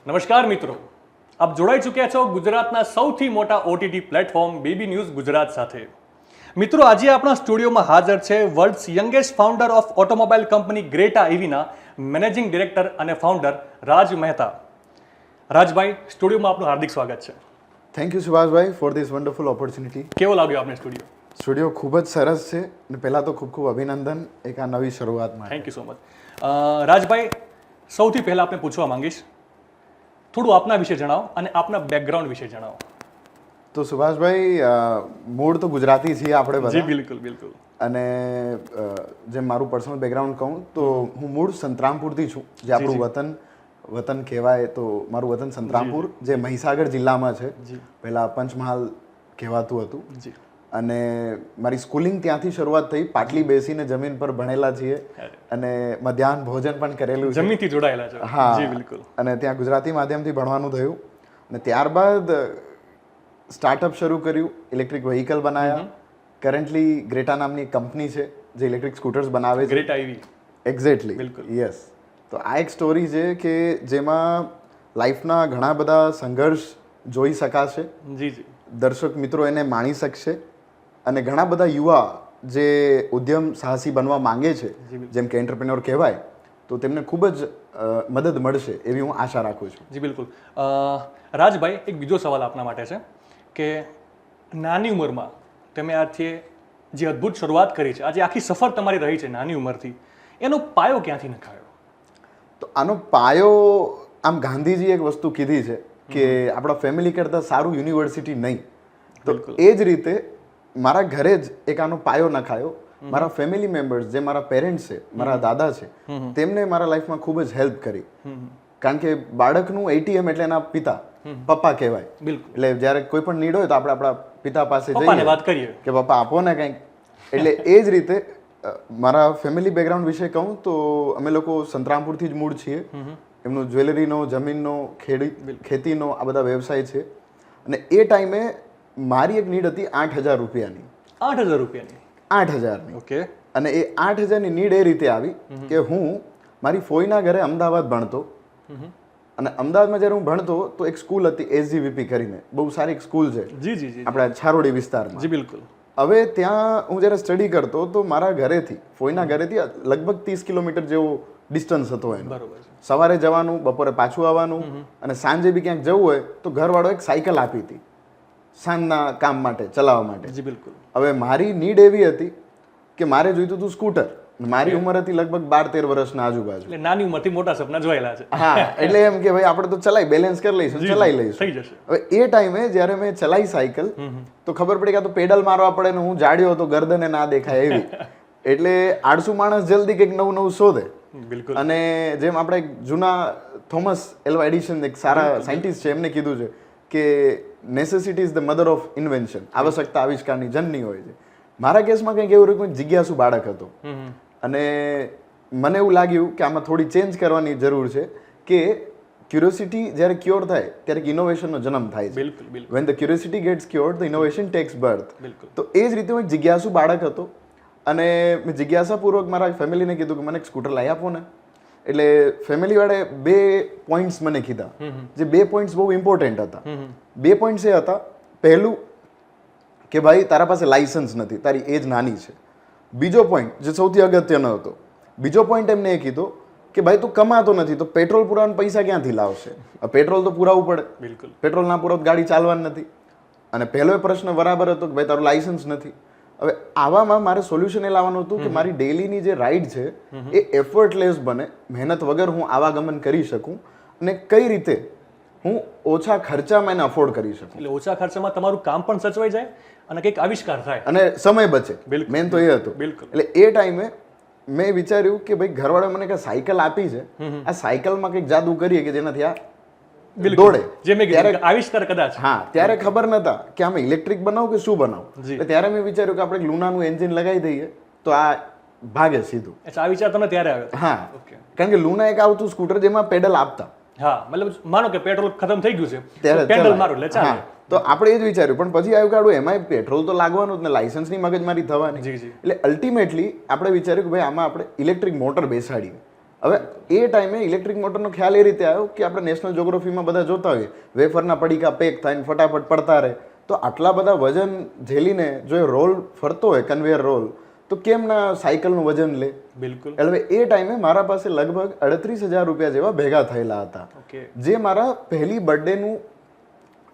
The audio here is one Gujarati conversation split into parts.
નમસ્કાર મિત્રો, આપ જોડાઈ ચૂક્યા છો ગુજરાતના સૌથી મોટા OTT platform baby news Gujarat સાથે. મિત્રો, આજે આપણા સ્ટુડિયોમાં હાજર છે world's youngest founder of automobile company Greta ઇવીના મેનેજિંગ ડિરેક્ટર અને ફાઉન્ડર રાજ મહેતા. રાજભાઈ, સ્ટુડિયોમાં આપનું હાર્દિક સ્વાગત છે. થેન્ક યુ સુભાષભાઈ ફોર ધીસ વન્ડરફુલ ઓપોર્ચ્યુનિટી. કેવો લાગ્યો આપને સ્ટુડિયો? સ્ટુડિયો ખૂબ જ સરસ છે અને પહેલાં તો ખૂબ ખૂબ અભિનંદન એક આ નવી શરૂઆતમાં. Thank you so much. રાજભાઈ, સૌથી પહેલાં આપણે પૂછવા માંગીશ, થોડું આપના વિશે જણાવો અને આપના બેકગ્રાઉન્ડ વિશે જણાવો. તો સુભાષભાઈ, મૂળ તો ગુજરાતી છીએ આપણે બધા. જી બિલકુલ બિલકુલ. અને જેમ મારું પર્સનલ બેકગ્રાઉન્ડ કહું તો હું મૂળ સંતરામપુરથી છું, જે આપણું વતન કહેવાય. તો મારું વતન સંતરામપુર, જે મહીસાગર જિલ્લામાં છે. પહેલાં પંચમહાલ કહેવાતું હતું. જી. અને મારી સ્કૂલિંગ ત્યાંથી શરૂઆત થઈ. પાટલી બેસીને જમીન પર ભણેલા છીએ અને મધ્યાહન ભોજન પણ કરેલું છે. જમીનથી જોડાયેલા છે. હા, જી બિલકુલ. અને ત્યાં ગુજરાતી માધ્યમથી ભણવાનું થયું અને ત્યારબાદ સ્ટાર્ટઅપ શરૂ કર્યું, ઇલેક્ટ્રિક વ્હીકલ બનાવ્યા. કરન્ટલી ગ્રેટા નામની કંપની છે જે ઇલેક્ટ્રિક સ્કૂટર્સ બનાવે છે. Greta EV. એક્ઝેક્ટલી. બિલકુલ. યસ. તો આ એક સ્ટોરી છે કે જેમાં લાઈફના ઘણા બધા સંઘર્ષ જોઈ શકાશે. જી જી. દર્શક મિત્રો એને માણી શકશે અને ઘણા બધા યુવા જે ઉદ્યમ સાહસી બનવા માંગે છે, જેમ કે એન્ટરપ્રેન્યોર કહેવાય, તો તેમને ખૂબ જ મદદ મળશે એવી હું આશા રાખું છું. જી બિલકુલ. રાજભાઈ, એક બીજો સવાલ આપના માટે છે કે નાની ઉંમરમાં તમે આજે જે અદ્ભુત શરૂઆત કરી છે, આજે આખી સફર તમારી રહી છે નાની ઉંમરથી, એનો પાયો ક્યાંથી નખાયો? તો આનો પાયો, આમ ગાંધીજી એક વસ્તુ કીધી છે કે આપણા ફેમિલી કરતાં સારું યુનિવર્સિટી નહીં. તો એ જ રીતે મારા ઘરે જ એક આનો પાયો નખાયો. મારા ફેમિલી મેમ્બર્સ, જે મારા પેરેન્ટ્સ છે, મારા દાદા છે, તેમને મારા લાઈફમાં ખૂબ જ હેલ્પ કરી. કારણ કે બાળકનું એટીએમ એટલે એના પિતા, પપ્પા કહેવાય. એટલે જ્યારે કોઈ પણ નીડ હોય તો આપણે આપણા પિતા પાસે જઈએ, વાત કરીએ કે પપ્પા આપો ને કંઈક. એટલે એ જ રીતે મારા ફેમિલી બેકગ્રાઉન્ડ વિશે કહું તો અમે લોકો સંતરામપુરથી જ મૂળ છીએ. એમનું જ્વેલરીનો, જમીનનો, ખેતીનો આ બધા વ્યવસાય છે. અને એ ટાઈમે મારી એક નીડ હતી 8,000 રૂપિયાની. 8,000 રૂપિયાની? 8,000ની. ઓકે. અને એ 8,000ની નીડ એ રીતે આવી કે હું મારી ફોઈના ઘરે અમદાવાદ ભણતો. અને અમદાવાદમાં જ્યારે હું ભણતો તો એક સ્કૂલ હતી SGVP કરીને, બહુ સારી એક સ્કૂલ છે. જી જી જી. આપણા છારોડી વિસ્તારમાં. જી બિલકુલ. હવે ત્યાં હું જ્યારે સ્ટડી કરતો તો મારા ઘરેથી, ફોઈના ઘરેથી લગભગ 30 કિલોમીટર જેવો ડિસ્ટન્સ હતો એનો. બરોબર. સવારે જવાનું, બપોરે પાછું આવવાનું, અને સાંજે બી ક્યાંક જવું હોય તો ઘરવાળો એક સાયકલ આપી હતી સાંજના કામ માટે, ચલાવવા માટે. જી બિલકુલ. હવે મારી નીડ એવી હતી કે મારે જોઈતું હતું સ્કૂટર. મારી ઉંમર હતી લગભગ 12-13 વર્ષના આજુબાજુ. એટલે નાની ઉંમરથી મોટા સપના જોયેલા છે. હા, એટલે એમ કે ભાઈ આપણે તો ચલાઈ, બેલેન્સ કરી લઈશું, ચલાવી લઈશું. થઈ જશે. હવે એ ટાઈમે જ્યારે મેં ચલાવી સાયકલ તો ખબર પડી કે આ તો પેડલ મારવા પડે ને હું જાડ્યો તો ગરદને ના દેખાય એવી. એટલે આળસુ માણસ જલ્દી કંઈક નવું નવું શોધે. બિલકુલ. અને જેમ આપણે જૂના થોમસ એલ્વા એડિશન, એક સારા સાયન્ટિસ્ટ છે, એમને કીધું છે કે necessity is the mother of invention. આવશ્યકતા આવિષ્કારની જનની હોય છે. મારા કેસમાં કંઈક એવું રહ્યું, જિજ્ઞાસુ બાળક હતો. અને મને એવું લાગ્યું કે આમાં થોડી ચેન્જ કરવાની જરૂર છે કે ક્યુરિયોસિટી જ્યારે ક્યોર થાય ત્યારે ઇનોવેશનનો જન્મ થાય છે. બિલકુલ બિલકુલ. When the curiosity gets cured the innovation takes birth. બિલકુલ. તો એ જ રીતે હું એક જિજ્ઞાસુ બાળક હતો અને મેં જિજ્ઞાસાપૂર્વક મારા ફેમિલીને કીધું કે મને એક સ્કૂટર લાવી આપો ને. એટલે ફેમિલીવાળે 2 પોઈન્ટ્સ મને કીધા, જે 2 પોઈન્ટ્સ બહુ ઇમ્પોર્ટન્ટ હતા. 2 પોઈન્ટ્સ એ હતા, પહેલું કે ભાઈ તારા પાસે લાયસન્સ નથી, તારી એજ નાની છે. બીજો પોઈન્ટ જે સૌથી અગત્યનો હતો, બીજો પોઈન્ટ એમને એ કીધો કે ભાઈ તું કમાતો નથી તો પેટ્રોલ પુરાવાના પૈસા ક્યાંથી લાવશે? પેટ્રોલ તો પુરાવવું પડે. બિલકુલ. પેટ્રોલ ના પુરાવ ગાડી ચાલવાની નથી. અને પહેલો પ્રશ્ન બરાબર હતો કે ભાઈ તારું લાયસન્સ નથી. હવે આવામાં મારે સોલ્યુશન એ લાવવાનું હતું કે મારી ડેલીની જે રાઈડ છે એ એફર્ટલેસ બને, મહેનત વગર હું આવાગમન કરી શકું અને કઈ રીતે હું ઓછા ખર્ચામાં એને અફોર્ડ કરી શકું. એટલે ઓછા ખર્ચામાં તમારું કામ પણ સચવાઈ જાય અને કંઈક આવિષ્કાર થાય અને સમય બચે. મેન તો એ હતું. બિલકુલ. એટલે એ ટાઈમે મેં વિચાર્યું કે ભાઈ ઘરવાળા મને કે સાયકલ આપી છે, આ સાયકલમાં કંઈક જાદુ કરીએ કે જેનાથી આ દોડે. જે મેં કીધું આવિષ્કાર કદાચ. હા, ત્યારે ખબર નતા કે આમે ઇલેક્ટ્રિક બનાવું કે શું બનાવું. ત્યારે મેં વિચાર્યું કે આપણે લુનાનું એન્જિન લગાવી દઈએ તો આ ભાગે સીધું. આ વિચાર તમને ત્યારે આવ્યો? હા, કારણ કે લુના એક આવતું સ્કૂટર જેમાં પેડલ આપતા. હા, મતલબ માનો કે પેટ્રોલ ખતમ થઈ ગયું છે, પેડલ મારો એટલે ચાલે. તો આપણે એ જ વિચાર્યું, પણ પછી આવ્યું કાઢું એમાં પેટ્રોલ તો લાગવાનું જ ને, લાયસન્સની મગજમારી થવાની. એટલે અલ્ટિમેટલી આપણે વિચાર્યું કે ભાઈ આમાં આપણે ઇલેક્ટ્રિક મોટર બેસાડીએ હવે એ ટાઈમે ઇલેક્ટ્રિક મોટરનો ખ્યાલ એ રીતે આવ્યો કે આપણે નેશનલ જ્યોગ્રાફીમાં બધા જોતા હોઈએ વેફરના પડીકા પેક થાય ને ફટાફટ પડતા રહે, તો આટલા બધા વજન ઝેલીને જો એ રોલ ફરતો હોય કન્વેયર રોલ, તો કેમ ના સાયકલનું વજન લે. બિલકુલ. એટલે એ ટાઈમે મારા પાસે લગભગ 38,000 રૂપિયા જેવા ભેગા થયેલા હતા, જે મારા પહેલી બર્થડેનું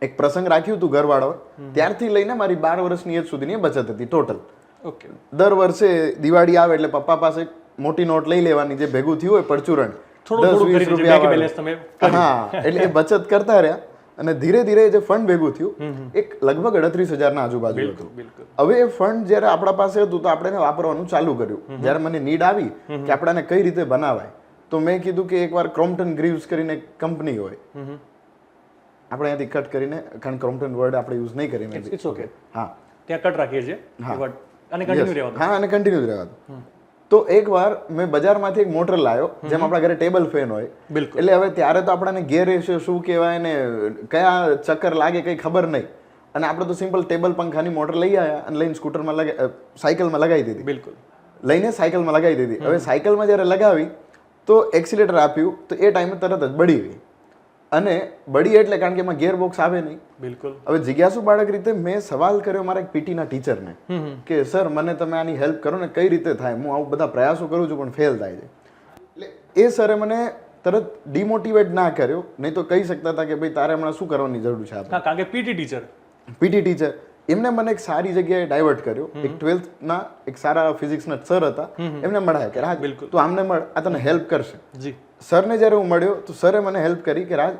એક પ્રસંગ રાખ્યું હતું ઘરવાળો, ત્યારથી લઈને મારી 12 વર્ષની એજ સુધીની બચત હતી ટોટલ. ઓકે. દર વર્ષે દિવાળી આવે એટલે પપ્પા પાસે મોટી નોટ લઈ લેવાની, જે ભેગું થયું હોય પરચુરણ 10-20 રૂપિયા, હા, એટલે એ બચત કરતા રહ્યા અને ધીરે ધીરે જે ફંડ ભેગું થયું એક લગભગ 38,000 ના આજુબાજુ હતું. હવે એ ફંડ જ્યારે આપણા પાસે હતું તો આપણે એને વાપરવાનું ચાલુ કર્યું. જ્યારે મને નીડ આવી કે આપણે કઈ રીતે બનાવાય, તો મેં કીધું કે એકવાર ક્રોમ્પટન ગ્રીવ્સ કરીને એક કંપની હોય, આપણે અહીંયાથી કટ કરીને, કારણ ક્રોમ્પટન વર્ડ આપણે યુઝ નહીં કરીએ, ઇટ્સ ઓકે, હા, ત્યાં કટ રાખીએ છીએ અને કન્ટિન્યુ રહેવાનું. હા, અને કન્ટિન્યુ રહેવાનું. તો એકવાર મેં બજારમાંથી એક મોટર લાવ્યો, જેમ આપણા ઘરે ટેબલ ફેન હોય, એટલે હવે ત્યારે તો આપણને ગેર રેશિયો શું કહેવાય ને કયા ચક્કર લાગે કઈ ખબર નહીં, અને આપણે તો સિમ્પલ ટેબલ પંખાની મોટર લઈ આવ્યા અને લઈને સ્કૂટરમાં સાયકલમાં લગાવી દીધી. બિલકુલ. લઈને સાયકલમાં લગાવી દીધી. હવે સાયકલમાં જ્યારે લગાવી તો એક્સિલેટર આપ્યું તો એ ટાઈમે તરત જ બળી ગઈ, અને બળી એટલે કારણ કે એમાં ગિયર બોક્સ આવે નહીં. બિલકુલ. હવે જિજ્ઞાસુ બાળક રીતે મેં સવાલ કર્યો મારા એક પીટીના ટીચરને કે સર મને તમે આની હેલ્પ કરો ને, કઈ રીતે થાય, હું આવું બધા પ્રયાસો કરું છું પણ ફેલ થાય છે. એટલે એ સરે મને તરત ડિમોટિવેટ ના કર્યો, નહીં તો કહી શકતા હતા કે ભાઈ તારે હમણાં શું કરવાની જરૂર છે આપણે, કારણ કે પીટી ટીચર એમને મને એક સારી જગ્યાએ ડાયવર્ટ કર્યો. એક 12th ના એક સારા ફિઝિક્સના સર હતા, એમને મળ્યા કે રાજ તું આમને મળ, આ તને હેલ્પ કરશે. સરને જ્યારે હું મળ્યો તો સરે મને હેલ્પ કરી કે રાજ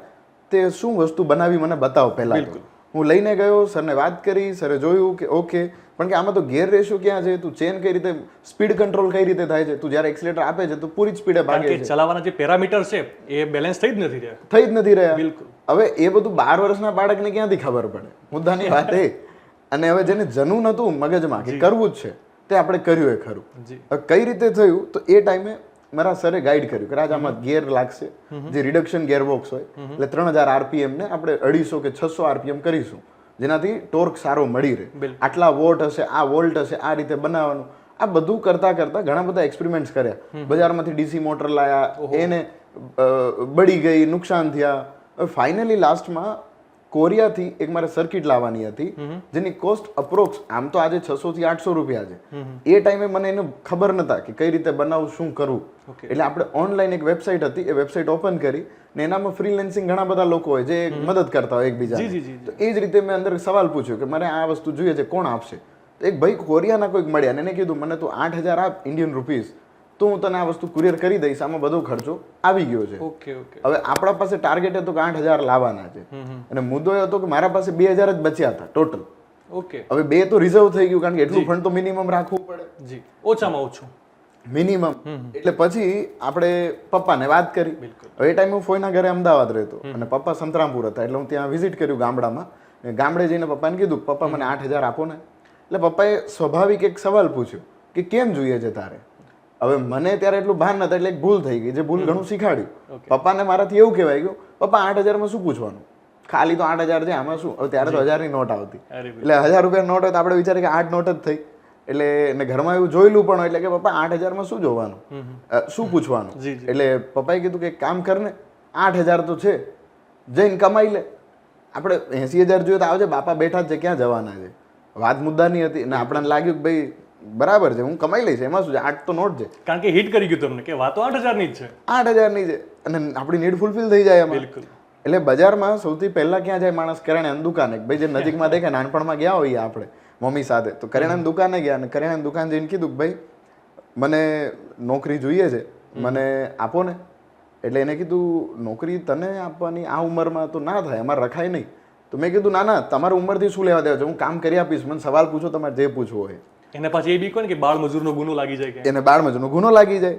તે શું વસ્તુ બનાવી મને બતાવો પહેલા. હું લઈને ગયો, સરને વાત કરી, સરે જોયું કે ઓકે, પણ કે આમાં તો ગિયર રેશિયો ક્યાં છે, તું ચેન કઈ રીતે, સ્પીડ કંટ્રોલ કઈ રીતે થાય છે, તું જ્યારે એક્સિલેટર આપે છે તો પૂરી જ સ્પીડે ભાગે છે, ચલાવવાના જે પેરામીટર છે એ બેલેન્સ થઈ જ નથી રહ્યા. બિલકુલ. હવે એ બધું 12 વર્ષના બાળકને ક્યાંથી ખબર પડે, મુદ્દાની વાત એ. અને હવે જેને જનૂન હતું મગજમાં કે કરવું જ છે, તે આપણે કર્યું એ ખરું. હવે કઈ રીતે થયું, તો એ ટાઈમે મારા સરે ગાઈડ કર્યું કે રાજ આમાં ગિયર લાગશે, જે રિડક્શન ગિયર બોક્સ હોય, એટલે 3000 RPM ને આપણે 250 કે 600 RPM કરીશું, જેનાથી ટોર્ક સારો મળી રહે. આટલા વોટ હશે, આ વોલ્ટ હશે, આ રીતે બનાવવાનું. આ બધું કરતા કરતા ઘણા બધા એક્સપેરિમેન્ટ્સ કર્યા. બજારમાંથી ડીસી મોટર લાયા, એને બળી ગઈ, નુકસાન થયા. ફાઇનલી લાસ્ટમાં કોરિયાથી એક મારે સર્કિટ લાવવાની હતી, જેની કોસ્ટ અપ્રોક્સ આમ તો આજે 600 થી 800 રૂપિયા છે. એ ટાઈમે મને એને ખબર નતા કે કઈ રીતે બનાવવું, શું કરવું. એટલે આપણે ઓનલાઈન એક વેબસાઇટ હતી, એ વેબસાઇટ ઓપન કરી ને એનામાં ફ્રીલેન્સિંગ ઘણા બધા લોકો હોય જે મદદ કરતા હોય એકબીજાને. તો એ જ રીતે મેં અંદર સવાલ પૂછ્યો કે મારે આ વસ્તુ જોઈએ છે, કોણ આપશે. એક ભાઈ કોરિયાના કોઈક મળ્યા ને એને કીધું મને તું 8,000 આપ ઇન્ડિયન રૂપીઝ, તો હું તને આ વસ્તુ કુરિયર કરી દઈશ, આમાં બધો ખર્ચો આવી ગયો છે. હવે આપણા પાસે ટાર્ગેટ હતો કે 8,000 લાવવાના છે, અને મુદ્દો એ હતો કે મારા પાસે 2,000 જ બચ્યા હતા ટોટલ. હવે 2 તો રિઝર્વ થઈ ગયું, કારણ કે એટલું ફંડ તો મિનિમમ રાખવું પડે, ઓછામાં ઓછું મિનિમમ. એટલે પછી આપણે પપ્પાને વાત કરી. હવે એ ટાઈમે હું ફોઈના ઘરે અમદાવાદ રહેતો અને પપ્પા સંતરામપુર હતા, એટલે હું ત્યાં વિઝિટ કર્યું ગામડામાં. ગામડે જઈને પપ્પાને કીધું પપ્પા મને 8,000 આપો ને. એટલે પપ્પાએ સ્વાભાવિક એક સવાલ પૂછ્યો કે કેમ જોઈએ છે તારે. હવે મને ત્યારે એટલું ભાન નતા, એટલે એક ભૂલ થઈ ગઈ, જે ભૂલ ઘણું શીખાડ્યું. પપ્પાને મારાથી એવું કહેવાય ગયું પપ્પા 8,000 માં શું પૂછવાનું, ખાલી તો 8,000 છે, આમાં શું. હવે ત્યારે તો 1000 ની નોટ આવતી, એટલે 1000 રૂપિયાની નોટ હોય તો આપણે વિચારીએ કે 8 નોટ જ થઈ. એટલે ઘરમાં એવું જોયેલું પણ, એટલે કે પપ્પા 8,000 માં શું જોવાનું, શું પૂછવાનું. એટલે પપ્પાએ કીધું કે કામ કર ને, 8,000 તો છે, જઈને કમાઈ લે. આપણે 80,000 જોઈએ તો આવજે, બાપા બેઠા જ છે, ક્યાં જવાના છે. વાત મુદ્દાની હતી ને આપણને લાગ્યું કે ભાઈ બરાબર છે, હું કમાઈ લઈશ, એમાં શું છે, 8 તો નોટ છે. કારણ કે હિટ કરી ગયું તમને કે વાતો 8,000 ની જ છે, 8,000 ની છે, અને આપણી નીડ ફૂલફિલ થઈ જાય એમાં. એટલે બજારમાં સૌથી પહેલા ક્યાં જાય માણસ, કરિયાણાની દુકાને. ભાઈ જે નજીકમાં દેખાય, નાનપણમાં ગયા હોઈએ આપણે મમ્મી સાથે, તો કરિયાણાની દુકાને ગયા, અને કરિયાણાની દુકાન જઈને કીધું ભાઈ મને નોકરી જોઈએ છે, મને આપો ને. એટલે એને કીધું નોકરી તને આપવાની આ ઉંમરમાં તો ના થાય, અમારે રખાય નહીં. તો મેં કીધું ના ના, તમારી ઉંમરથી શું લેવા દેવા છે, હું કામ કરી આપીશ, મને સવાલ પૂછો તમારે જે પૂછવું હોય. એને પછી એ બી કોને કે બાળ મજૂરનો ગુનો લાગી જાય, કે એને બાળ મજૂરનો ગુનો લાગી જાય.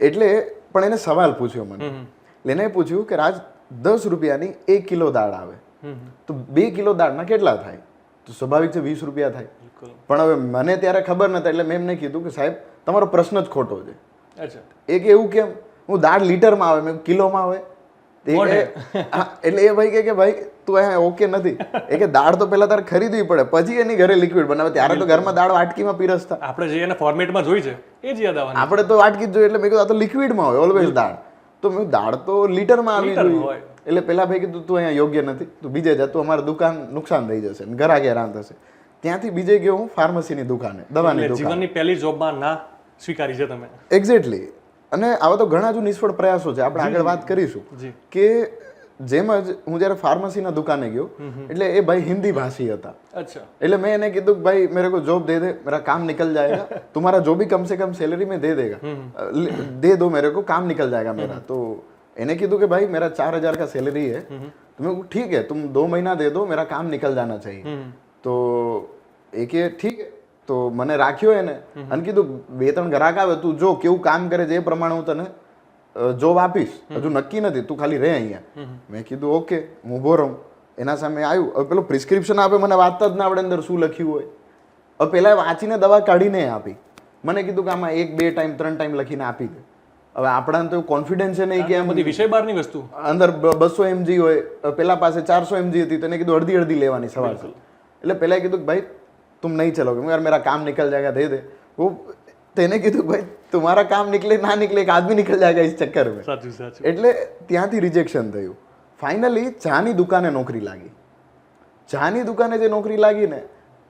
એટલે પણ એને સવાલ પૂછ્યો મને. એને પૂછ્યું કે રાજ 10 રૂપિયાની 1 કિલો દાળ આવે, તો 2 કિલો દાળના કેટલા થાય, તો સ્વાભાવિક છે 20 રૂપિયા થાય. પણ હવે મને ત્યારે ખબર નતા, એટલે મેં એમને કીધું કે સાહેબ તમારો પ્રશ્ન જ ખોટો છે. એ કે એવું કેમ, હું દાળ લીટરમાં આવે, મેં કિલોમાં આવે. તે કે હા, એટલે એ ભાઈ કે ભાઈ તું અહીંયા ઓકે નથી એ કે દાળ તો પહેલા તારે ખરીદવી પડે પછી એની ઘરે લિક્વિડ બનાવે. ત્યારે તો ઘરમાં દાળ વાટકીમાં પીરસતા, આપણે જે એને ફોર્મેટમાં જોઈ છે એ જ યાદ આવવાનું. આપણે તો વાટકી જ જોઈએ. એટલે મેં કીધું આ તો લિક્વિડમાં હોય ઓલવેઝ દાળ. તો મેં દાળ તો લીટરમાં આવી જોઈએ. એટલે પેલા ભાઈ કીધું તું અહીંયા યોગ્ય નથી, તું બીજે જા, તું અમારી દુકાન નુકસાન થઈ જશે, ઘરા હેરાન થશે. ત્યાંથી બીજે ગયો હું ફાર્મસીની દુકાને, દવાની દુકાન. જીવનની પહેલી જોબમાં ના સ્વીકારી છે તમે. એક્ઝેક્ટલી. અને આવા તો ઘણા જ નિષ્ફળ પ્રયાસો છે, આપણે આગળ વાત કરીશું. કે જેમ જ હું જ્યારે ફાર્મસીના દુકાને ગયો એટલે એ ભાઈ હિન્દી ભાષી હતા. અચ્છા. એટલે મેં એને કીધું કે ભાઈ મેરે કો જોબ દે દે, मेरा काम निकल जाएगा, तुम्हारा जो भी कम से कम सैलरी में दे देगा, दे दो मेरे को, काम निकल जाएगा मेरा. तो એને કીધું કે ભાઈ मेरा 4,000 का सैलरी है. तो मैं ठीक है तुम 2 महीना दे दो, मेरा काम निकल जाना चाहिए. તો એ કે ઠીક है. તો મને રાખ્યો એને અને કીધું 2-3 ગ્રાહક આવે, તું જો કેવું કામ કરે છે એ પ્રમાણે હું તને જોબ આપીશ, હજુ નક્કી નથી, તું ખાલી રહે અહીંયા. મેં કીધું ઓકે, હું ઊભો રહું. એના સામે આવ્યું. હવે પેલો પ્રિસ્ક્રિપ્શન આપે, મને વાંચતા જ ના આવડે અંદર શું લખ્યું હોય. હવે પેલા વાંચીને દવા કાઢીને આપી. મને કીધું કે આમાં 1, 2 ટાઈમ 3 ટાઈમ લખીને આપી દે. હવે આપણાને તો કોન્ફિડન્સ છે નહીં કે આમ બધી વિષય બહારની વસ્તુ અંદર 200 mg હોય, પેલા પાસે 400 mg હતી, તો એને કીધું અડધી અડધી લેવાની સવાર. એટલે પેલા કીધું કે ભાઈ तुम नहीं चलोगे, यार मेरा काम निकल जाएगा, दे दे. वो તેને કીધું ભાઈ તમારા કામ નીકળે ના નીકળે એક આદમી નીકળ જાયગા ઇસ ચક્કર મેં. સાચું સાચું. એટલે ત્યાંથી રિજેક્શન થયું. ફાઇનલી ચાની દુકાને નોકરી લાગી. ચાની દુકાને જે નોકરી લાગી ને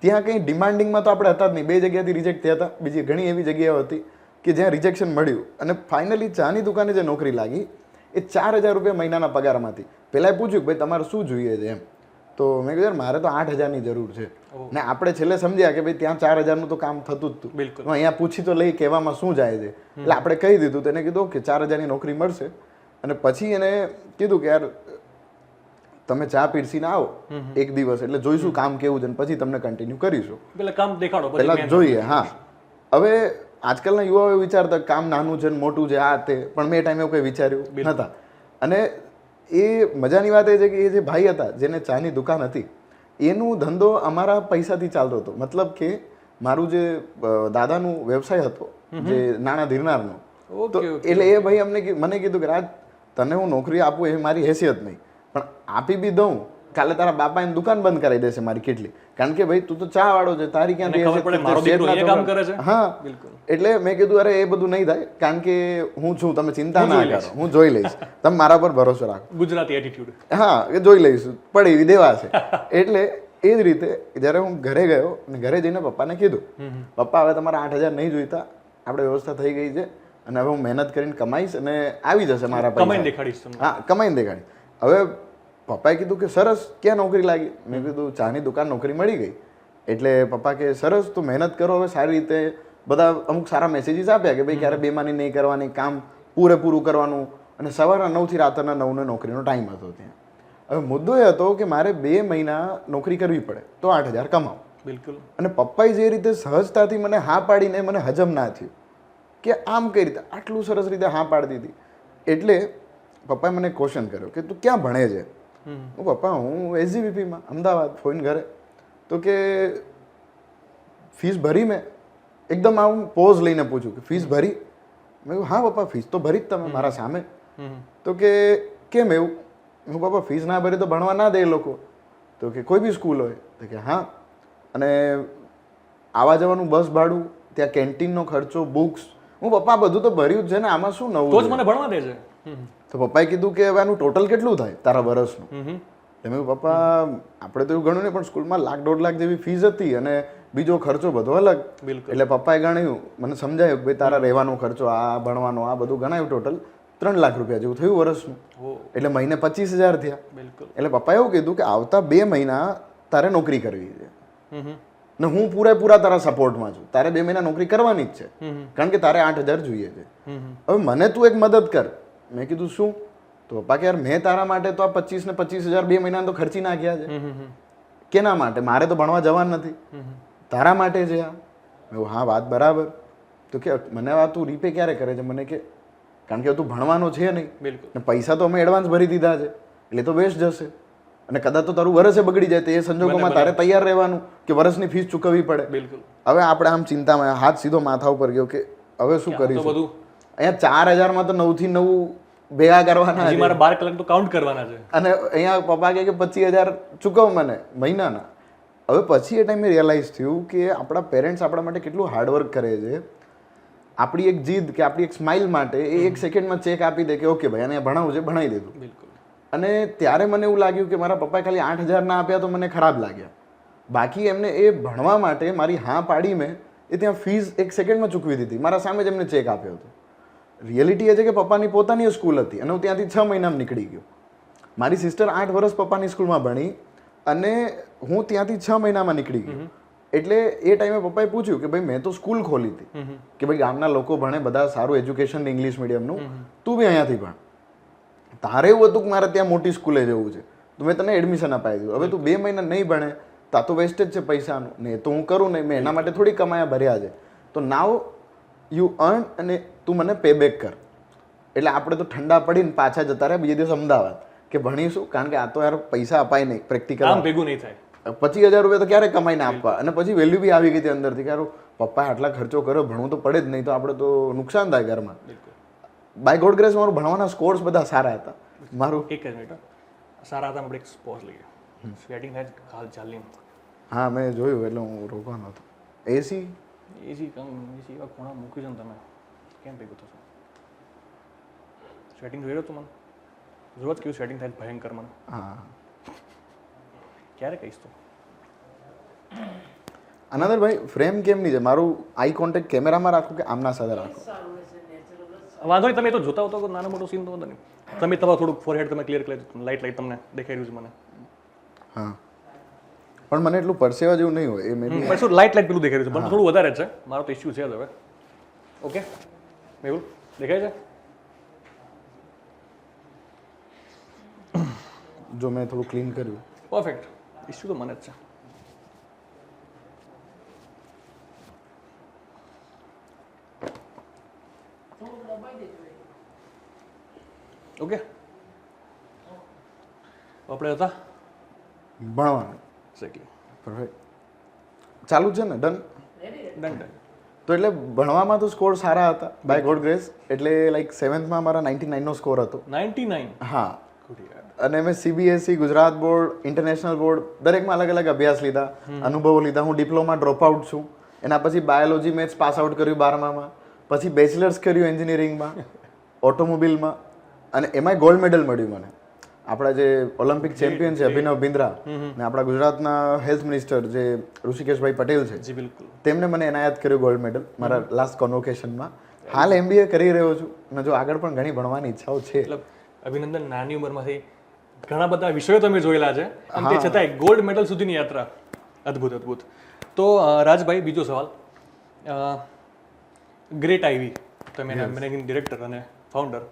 ત્યાં કંઈ ડિમાન્ડિંગમાં તો આપણે હતા જ નહીં. 2 જગ્યાથી રિજેક્ટ થયા હતા. બીજી ઘણી એવી જગ્યાઓ હતી કે જ્યાં રિજેક્શન મળ્યું. અને ફાઇનલી ચાની દુકાને જે નોકરી લાગી એ 4,000 રૂપિયા મહિનાના પગારમાંથી. પહેલાં પૂછ્યું કે ભાઈ તમારે શું જોઈએ છે એમ. તો મેં કીધું મારે તો 8,000ની જરૂર છે. ને આપણે છેલ્લે સમજ્યા કે ભાઈ ત્યાં 4,000નું તો કામ થતું જ હતું. બિલકુલ. અહીંયા પૂછી તો લઈ કહેવામાં શું જાય છે. એટલે આપણે કહી દીધું. તેને કીધું કે 4,000ની નોકરી મળશે. અને પછી એને કીધું કે યાર તમે ચા પીરસીને આવો એક દિવસ, એટલે જોઈશું કામ કેવું છે, પછી તમને કન્ટિન્યુ કરીશું. પેલા કામ દેખાડો, પહેલા જોઈએ. હા, હવે આજકાલના યુવાઓ વિચારતા કામ નાનું છે ને મોટું છે આ તે, પણ મેં ટાઈમે એવું કંઈ વિચાર્યું નતા. અને એ મજાની વાત એ છે કે એ જે ભાઈ હતા જેને ચાની દુકાન હતી એનું ધંધો અમારા પૈસાથી ચાલતો હતો. મતલબ કે મારું જે દાદાનું વ્યવસાય હતો જે નાના ધીરનારનો, તો એટલે એ ભાઈ મને કીધું કે રાજ તને હું નોકરી આપું એ મારી હેસિયત નહીં, પણ આપી બી દઉં કાલે તારા બાપા એની દુકાન બંધ કરાવી દેશે મારી કેટલી. કારણ કે ભાઈ તું તો ચા વાળો છે, તારી ક્યાંથી. હા, એટલે મેં કીધું અરે એ બધું નહીં થાય, કારણ કે હું છું, તમે ચિંતા ના કરો, હું જોઈ લઈશ, તમે મારા પર ભરોસો રાખો. ગુજરાતી એટીટ્યુડ. હા, એ જોઈ લઈશું, પડે એવી દેવા છે. એટલે એ જ રીતે જ્યારે હું ઘરે ગયો અને ઘરે જઈને પપ્પાને કીધું, પપ્પા હવે તમારા 8,000 નહીં જોઈતા, આપણે વ્યવસ્થા થઈ ગઈ છે અને હવે હું મહેનત કરીને કમાઈશ અને આવી જશે મારા પૈસા. કમાઈને દેખાડીશ. હા, કમાઈને દેખાડી. હવે પપ્પાએ કીધું કે સરસ, ક્યાં નોકરી લાગી? મેં કીધું ચાની દુકાન નોકરી મળી ગઈ. એટલે પપ્પા કે સરસ, તું મહેનત કરો હવે સારી રીતે. બધા અમુક સારા મેસેજીસ આપ્યા કે ભાઈ ક્યારે બેમાની નહીં કરવાની, કામ પૂરેપૂરું કરવાનું. અને સવારના 9થી રાતના 9 નોકરીનો ટાઈમ હતો ત્યાં. હવે મુદ્દો એ હતો કે મારે 2 મહિના નોકરી કરવી પડે તો 8,000 કમાવ. બિલકુલ. અને પપ્પાએ જે રીતે સહજતાથી મને હા પાડીને મને હજમ ના થયું કે આમ કઈ રીતે આટલું સરસ રીતે હા પાડી દીધી. એટલે પપ્પાએ મને ક્વેશ્ચન કર્યો કે તું ક્યાં ભણે છે? હું પપ્પા હું SGVPમાં અમદાવાદ ફોઈન ઘરે. તો કે ફીસ ભરી? મેં એકદમ આવું પોઝ લઈને પૂછ્યું કે ફીસ ભરી? મેં કહ્યું હા પપ્પા ફીસ તો ભરી જ તમે મારા સામે. તો કે કેમ એવું? હું પપ્પા ફીસ ના ભરી તો ભણવા ના દે એ લોકો. તો કે કોઈ બી સ્કૂલ હોય? તો કે હા. અને આવવા જવાનું બસ ભાડું, ત્યાં કેન્ટીનનો ખર્ચો, બુક્સ, હું પપ્પા બધું તો ભર્યું જ છે ને, આમાં શું નવું? તો જ મને ભણવા દે છે. તો પપ્પાએ કીધું કે હવે આનું ટોટલ કેટલું થાય તારા વર્ષનું? મેં પપ્પા આપણે તો એવું ગણ્યું નહીં, પણ સ્કૂલમાં 1,00,000-1.5 લાખ જેવી ફીસ હતી અને બીજો ખર્ચો બધો અલગ. એટલે પપ્પાએ ગણ્યું, મને સમજાયું કે ભાઈ તારા રહેવાનો ખર્ચો, આ ભણવાનો, આ બધું ગણાયું, ટોટલ 3 લાખ રૂપિયા જેવું થયું વર્ષનું. એટલે મહિને 25,000 થયા. એટલે પપ્પાએ એવું કીધું કે આવતા 2 મહિના તારે નોકરી કરવી છે ને હું પૂરેપૂરા તારા સપોર્ટમાં છું, તારે 2 મહિના નોકરી કરવાની જ છે, કારણ કે તારે 8,000 જોઈએ છે. હવે મને તું એક મદદ કર. મેં કીધું શું? તો પપ્પા કે યાર મેં તારા માટે તો આ 25 ને 25,000 2 મહિના તો ખર્ચી નાખ્યા છે. કેના માટે? મારે તો ભણવા જવાનું નથી, તારા માટે છે આ. મેં હા વાત બરાબર. તો કે મને આ તું રીપે ક્યારે કરે છે? મને કે કારણ કે તું ભણવાનો છે નહીં ને પૈસા તો અમે એડવાન્સ ભરી દીધા છે, એટલે તો વેસ્ટ જશે અને કદાચ તો તારું વર્ષે બગડી જાય. તો એ સંજોગોમાં તારે તૈયાર રહેવાનું કે વર્ષની ફીસ ચૂકવવી પડે. હવે આપણે આમ ચિંતામાં હાથ સીધો માથા ઉપર ગયો કે હવે શું કરીશું? અહીંયા 4,000માં તો 9 થી 9 ભેગા કરવાના હજી મારે 12 કલાક તો કાઉન્ટ કરવાના છે. અને અહીંયા પપ્પા કહે કે 25,000 ચૂકવ મને મહિનાના. હવે પછી એ ટાઈમે રિયલાઇઝ થયું કે આપણા પેરેન્ટ્સ આપણા માટે કેટલું હાર્ડવર્ક કરે છે. આપણી એક જીદ કે આપણી એક સ્માઇલ માટે એ 1 સેકન્ડમાં ચેક આપી દે કે ઓકે ભાઈ આને ભણાવવું છે ભણાવી દીધું. બિલકુલ. અને ત્યારે મને એવું લાગ્યું કે મારા પપ્પાએ ખાલી 8,000 ના આપ્યા તો મને ખરાબ લાગ્યા. બાકી એમને એ ભણવા માટે મારી હા પાડી મેં એ ત્યાં ફીસ 1 સેકન્ડમાં ચૂકવી દીધી. મારા સામે જ એમને ચેક આપ્યો હતો. રિયલિટી એ છે કે પપ્પાની પોતાની સ્કૂલ હતી અને હું ત્યાંથી 6 મહિનામાં નીકળી ગયો. મારી સિસ્ટર 8 વર્ષ પપ્પાની સ્કૂલમાં ભણી અને હું ત્યાંથી 6 મહિનામાં નીકળી ગયો. એટલે એ ટાઈમે પપ્પાએ પૂછ્યું કે ભાઈ મેં તો સ્કૂલ ખોલી હતી કે ભાઈ ગામના લોકો ભણે બધા સારું એજ્યુકેશન ઇંગ્લિશ મીડિયમનું, તું બી અહીંયાથી ભણ. તારે એવું હતું કે મારે ત્યાં મોટી સ્કૂલે જવું છે તો મેં તને એડમિશન અપાવી દીધું. હવે તું 2 મહિના નહીં ભણે તા તો વેસ્ટેજ છે પૈસાનું ને, તો હું કરું નહીં, મેં એના માટે થોડી કમાયા ભર્યા છે. તો નાવ યુ અર્ન અને તું મને પે બેક કર. એટલે આપણે તો ઠંડા પડીને પાછા જતા રહ્યા બીજે દિવસ અમદાવાદ કે ભણીશું, કારણ કે આ તો યાર પૈસા અપાય નહીં પ્રેક્ટિકલ, કામ ભેગું નહીં થાય. 25,000 રૂપિયા તો ક્યારે કમાઈને આપવા. અને પછી વેલ્યુ બી આવી ગઈ હતી અંદરથી કે યાર પપ્પાએ આટલા ખર્ચો કર્યો, ભણવું તો પડે જ નહીં, તો આપણે તો નુકસાન થાય ઘરમાં. બાય ગોડ ગ્રેસ મારું ભણવાના સ્કોર્સ બધા સારા હતા. મારું એક જ મિનિટ સારા હતા. આપણે એક પોઝ લઈએ. સ્વેટિંગ થાય હાલ ચાલી. હા મેં જોયું એટલે હું રોકવાનો હતો. એસી એસી એવા ખૂણા મૂકી છે ને તમે કેમ ભેગું થશો? સ્વેટિંગ જોઈ રહ્યો તું મને? જોવા જ કેવું સ્વેટિંગ થાય ભયંકર મને. હા ક્યારે કહીશ તું? અનાદરભાઈ ફ્રેમ કેમ નહીં છે? મારું આઈ કોન્ટેક્ટ કેમેરામાં રાખું કે આમના સાથે રાખું? વાંધો નહીં, તમે તો જોતા હો તો નાનો મોટો સીન તો વાંધો નહીં. તમે તમારું થોડુંક ફોરહેડ તમે ક્લિયર કરી લાઈટ તમને દેખાઈ રહ્યું છે મને. હા પણ મને એટલું પરસેવા જેવું નહીં હોય એ મેં પણ શું લાઈટ પેલું દેખાઈ રહ્યું છે પણ થોડું વધારે જ છે. મારો તો ઇસ્યુ છે જ હવે. ઓકે મેહુલ દેખાય છે? જો મેં થોડું ક્લીન કર્યું. પરફેક્ટ. ઇસ્યુ તો મને જ છે. ઓકે આપણે હતા ભણવાનું. એક્ઝેક્ટલી. પરફેક્ટ. ચાલુ છે ને? Done done done. તો એટલે ભણવામાં તો સ્કોર સારા હતા બાય ગોડ ગ્રેસ. એટલે લાઈક 7thમાં મારા 99 નો સ્કોર હતો. 99. હા. ગુડ યાર. અને મેં CBSE, Gujarat board, international board દરેકમાં અલગ અલગ અભ્યાસ લીધા, અનુભવો લીધા. હું ડિપ્લોમા ડ્રોપ આઉટ છું. એના પછી બાયોલોજી મેથ્સ પાસ આઉટ કર્યું 12માં. પછી બેચલર્સ કર્યું એન્જિનિયરિંગમાં, ઓટોમોબિલમાં, અને એમાંય ગોલ્ડ મેડલ મળ્યું મને. આપણા જે ઓલિમ્પિક ચેમ્પિયન છે અભિનવ બિંદ્રા ને આપણા ગુજરાતના હેલ્થ મિનિસ્ટર જે ઋષિકેશભાઈ પટેલ છે, જી બિલકુલ, તેમને મને એનાયત કર્યું ગોલ્ડ મેડલ મારા લાસ્ટ કોન્વોકેશનમાં. હાલ MBA કરી રહ્યો છું અને જો આગળ પણ ઘણી ભણવાની ઈચ્છાઓ છે. મતલબ અભિનંદન. નાની ઉંમરમાંથી ઘણા બધા વિષયો તમે જોયેલા છે અને તે છતાંય ગોલ્ડ મેડલ સુધીની યાત્રા અદ્ભુત અદ્ભુત. તો રાજભાઈ બીજો સવાલ. ગ્રેટ આઈવી તમે એના મેનેજિંગ ડિરેક્ટર અને ફાઉન્ડર.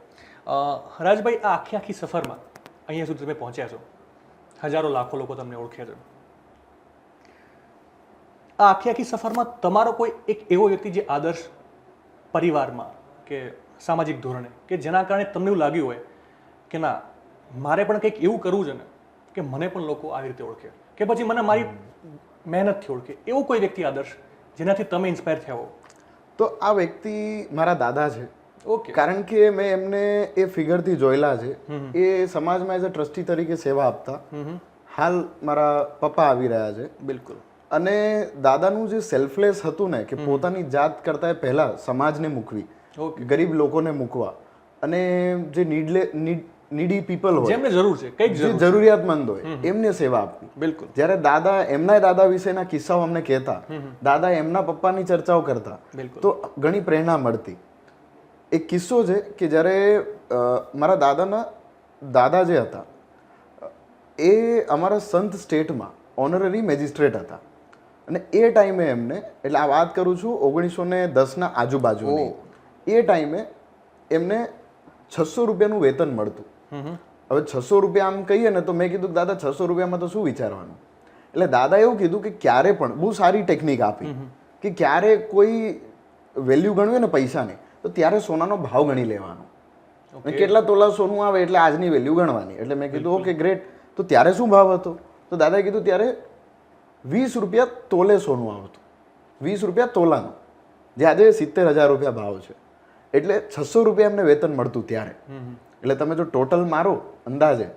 રાજભાઈ આ આખી સફરમાં અહીંયા સુધી તમે પહોંચ્યા છો, હજારો લાખો લોકો તમને ઓળખે છે. આ આખી સફરમાં તમારો કોઈ એક એવો વ્યક્તિ જે આદર્શ પરિવારમાં કે સામાજિક ધોરણે કે જેના કારણે તમને એવું લાગ્યું હોય કે ના મારે પણ કંઈક એવું કરવું છે ને કે મને પણ લોકો આવી રીતે ઓળખે, કે પછી મને મારી મહેનતથી ઓળખે, એવો કોઈ વ્યક્તિ આદર્શ જેનાથી તમે ઇન્સ્પાયર થયા હો? તો આ વ્યક્તિ મારા દાદા છે. ઓકે. કારણ કે મેં એમને એ ફિગરથી જોયેલા છે. એ સમાજમાં એઝ અ ટ્રસ્ટી તરીકે સેવા આપતા. હાલ મારા પપ્પા આવી રહ્યા છે. બિલકુલ. અને દાદાનું જે સેલ્ફલેસ હતું ને કે પોતાની જાત કરતા પહેલા સમાજને મૂકવી, ગરીબ લોકોને મૂકવા, અને જે નીડી પીપલ હોય જેમને જરૂર છે, કંઈક જે જરૂરિયાતમંદ હોય એમને સેવા આપવી. બિલકુલ. જ્યારે દાદા એમના દાદા વિશેના કિસ્સાઓ અમને કહેતા, દાદા એમના પપ્પાની ચર્ચાઓ કરતા, તો ઘણી પ્રેરણા મળતી. એક કિસ્સો છે કે જ્યારે મારા દાદાના દાદા જે હતા એ અમારા સંત સ્ટેટમાં ઓનરરી મેજિસ્ટ્રેટ હતા. અને એ ટાઈમે એમને, એટલે આ વાત કરું છું 1910ના આજુબાજુની, એ ટાઈમે એમને 600 રૂપિયાનું વેતન મળતું. હવે 600 રૂપિયા આમ કહીએ ને તો મેં કીધું કે દાદા 600 રૂપિયામાં તો શું વિચારવાનું. એટલે દાદા એવું કીધું કે ક્યારે પણ બહુ સારી ટેકનિક આપી કે ક્યારે કોઈ વેલ્યુ ગણવી ને પૈસાની તો ત્યારે સોનાનો ભાવ ગણી લેવાનો. કેટલા તોલા સોનું આવે એટલે આજની વેલ્યુ ગણવાની. એટલે મેં કીધું ઓકે ગ્રેટ. તો ત્યારે શું ભાવ હતો? તો દાદાએ કીધું ત્યારે 20 રૂપિયા તોલે સોનું આવતું, 20 રૂપિયા તોલાનું, જે આજે 70,000 રૂપિયા ભાવ છે. એટલે 600 રૂપિયા એમને વેતન મળતું ત્યારે. એટલે તમે જો ટોટલ મારો અંદાજે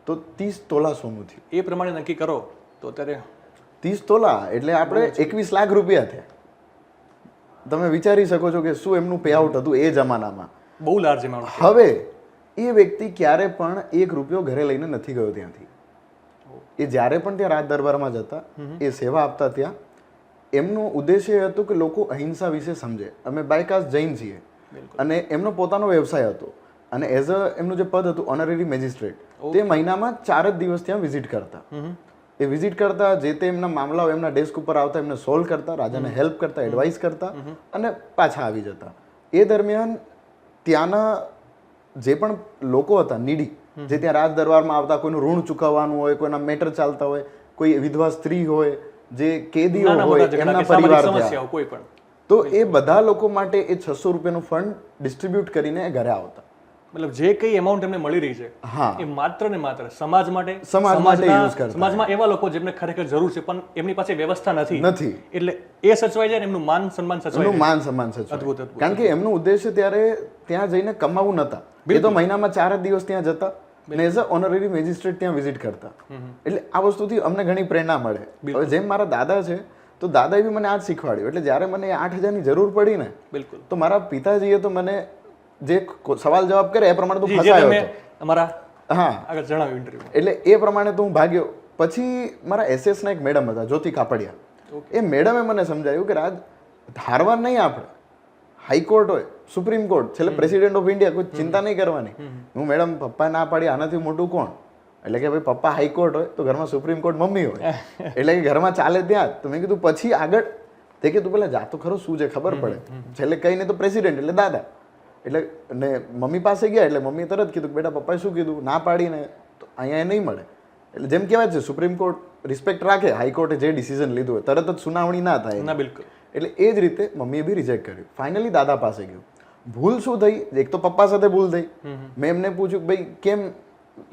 તો 30 તોલા સોનું થયું. એ પ્રમાણે નક્કી કરો તો અત્યારે 30 તોલા એટલે આપણે 21 લાખ રૂપિયા થયા. તમે વિચારી શકો છો કે શું એમનું પે આઉટ હતું એ જમાનામાં. બહુ લાર્જ એમાઉન્ટ. હવે એ વ્યક્તિ ક્યારે પણ 1 રૂપિયો ઘરે લઈને નથી ગયો ત્યાંથી. એ જ્યારે પણ ત્યાં રાજ દરબારમાં જતા, એ સેવા આપતા ત્યાં, એમનો ઉદ્દેશ્ય એ હતો કે લોકો અહિંસા વિશે સમજે. અમે બાયકાસ્ટ જૈન છીએ અને એમનો પોતાનો વ્યવસાય હતો અને એઝ અ એમનું જે પદ હતું ઓનરરી મેજિસ્ટ્રેટ, તે મહિનામાં 4 જ દિવસ ત્યાં વિઝિટ કરતા. એ વિઝિટ કરતા, જે તે એમના મામલાઓ એમના ડેસ્ક ઉપર આવતા એમને સોલ્વ કરતા, રાજાને હેલ્પ કરતા, એડવાઇસ કરતા અને પાછા આવી જતા. એ દરમિયાન ત્યાંના જે પણ લોકો હતા નીડી, જે ત્યાં રાજ દરબારમાં આવતા, કોઈનું ઋણ ચૂકવવાનું હોય, કોઈના મેટર ચાલતા હોય, કોઈ વિધવા સ્ત્રી હોય, જે કેદીઓ હોય, એમના પરિવાર ત્યાં, કોઈ પણ, તો એ બધા લોકો માટે એ 600 રૂપિયાનું ફંડ ડિસ્ટ્રીબ્યુટ કરીને ઘરે આવતા. મતલબ જે કઈ એમાઉન્ટ એમને મળી રહી છે, હા, એ માત્ર ને માત્ર સમાજ માટે યુઝ કરતા. સમાજમાં એવા લોકો જેમને ખરેખર જરૂર છે પણ એમની પાસે વ્યવસ્થા નથી, એટલે એ સચવાઈ જાય ને એમનું માન સન્માન સચવાય. એમનું માન સન્માન સચવાય. અદ્ભુત, અદ્ભુત. કારણ કે એમનું ઉદ્દેશ્ય ત્યારે ત્યાં જઈને કમાવું નતા. એ તો મહિનામાં 4 જ દિવસ ત્યાં જતા ને એઝ અ ઓનરરી મેજિસ્ટ્રેટ ત્યાં વિઝિટ કરતા. એટલે આ વસ્તુથી અમને ઘણી પ્રેરણા મળે. હવે જેમ મારા દાદા છે, તો દાદાએ બી મને આ જ શીખવાડ્યું. એટલે જ્યારે મને 8,000 ની જરૂર પડી ને, બિલકુલ, તો મારા પિતાજીએ તો મને જે સવાલ જવાબ કરે એ પ્રમાણે તો ફસાયો હતો. અમારા હા, આગળ જણાવ્યું ઇન્ટરવ્યુ. એટલે એ પ્રમાણે તો હું ભાગ્યો. પછી મારા એસએસ ના એક મેડમ હતા, જ્યોતિ કાપડિયા. એ મેડમે મને સમજાયું કે રાજ, હારવાર નહીં આપણે, હાઈકોર્ટ હોય, સુપ્રીમ કોર્ટ, છેલ્લે પ્રેસિડેન્ટ ઓફ ઇન્ડિયા, કોઈ ચિંતા નહીં કરવાની. હું મેડમ, પપ્પા ના પાડી, આનાથી મોટું કોણ? એટલે કે ભાઈ પપ્પા હાઈકોર્ટ હોય તો ઘરમાં સુપ્રીમ કોર્ટ મમ્મી હોય, એટલે કે ઘરમાં ચાલે ત્યાં. તો મેં કીધું પછી આગળ તે કે તું પેલા જાતો ખરો શું છે ખબર પડે. છેલ્લે કઈ નહીં તો પ્રેસિડેન્ટ એટલે દાદા. એટલે ને મમ્મી પાસે ગયા એટલે મમ્મીએ તરત કીધું બેટા પપ્પાએ શું કીધું, ના પાડીને તો અહીંયા નહીં મળે. એટલે જેમ કહેવાય છે સુપ્રીમ કોર્ટ રિસ્પેક્ટ રાખે, હાઈકોર્ટે જે ડિસિઝન લીધું હોય તરત જ સુનાવણી ના થાય. ના, બિલકુલ. એટલે એ જ રીતે મમ્મીએ બી રિજેક્ટ કર્યું. ફાઇનલી દાદા પાસે ગયું. ભૂલ શું થઈ? એક તો પપ્પા સાથે ભૂલ થઈ. મેં એમને પૂછ્યું કે ભાઈ કેમ,